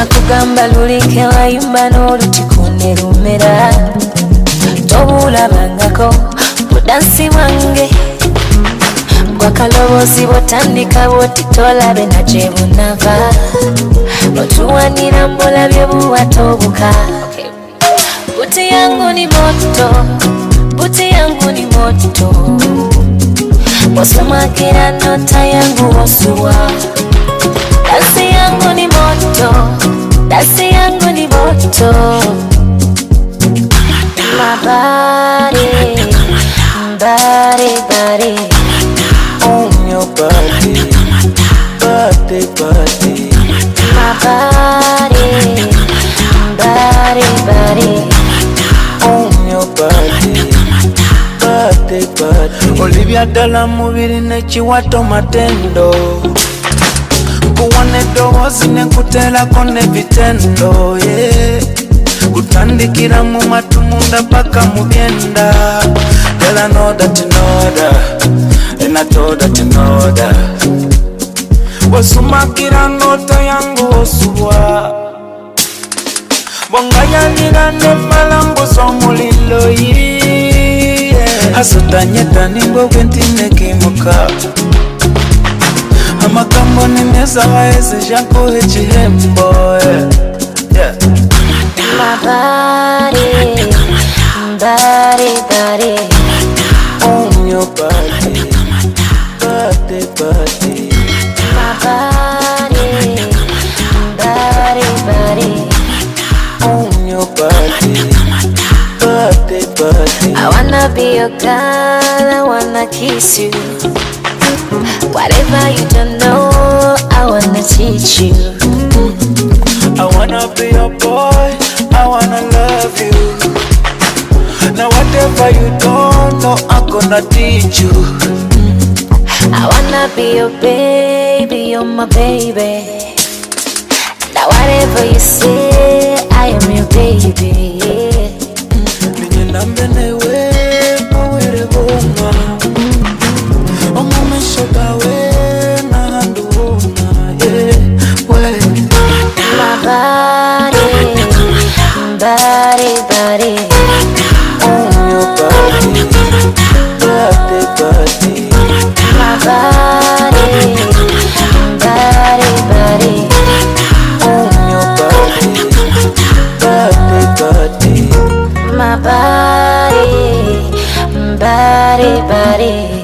nakugamba luli ke wayimba n'olutikune lummera Tobulabangako budansi bwange akaloboozi bw'otandika bwoti Toolabe na gyebunaava Otuwaanir mbulabye obuka Buti yangu ni moto, buti yangu ni moto Bw'osumagira notayanguwa osubwa Dansi yangu ni moto, dansi yangu ni moto My body, body on your body, body My body, body on your body, body oli byaddala mubiri n'ekiwato matendo nkuwaana eddoboozi ne nkuteerako n'ebitendo kutandikira mu matu munda paka mu byenda Girl, I know that you know that and I told that you know that Bw'osumagira notayanguwa osubwa Bw'ongayaalira n'emmala mbuza omuliro Asotanyeta ningo bwentine kimuka Amagambo ni meza waheze jankuha ekihembo My body, body on your body, body My body, body on your body, body I wanna be your girl, I wanna kiss you Whatever you don't know, I wanna teach you I wanna be your boy, I wanna love you Now whatever you don't know, I'm gonna teach you I wanna be your baby, you're my baby Now whatever you say, I am your baby Ninye nambe newe, mawere bonga Omumisho gawe, na handuna My body, body on your body, body My body, body on your body, body My body, body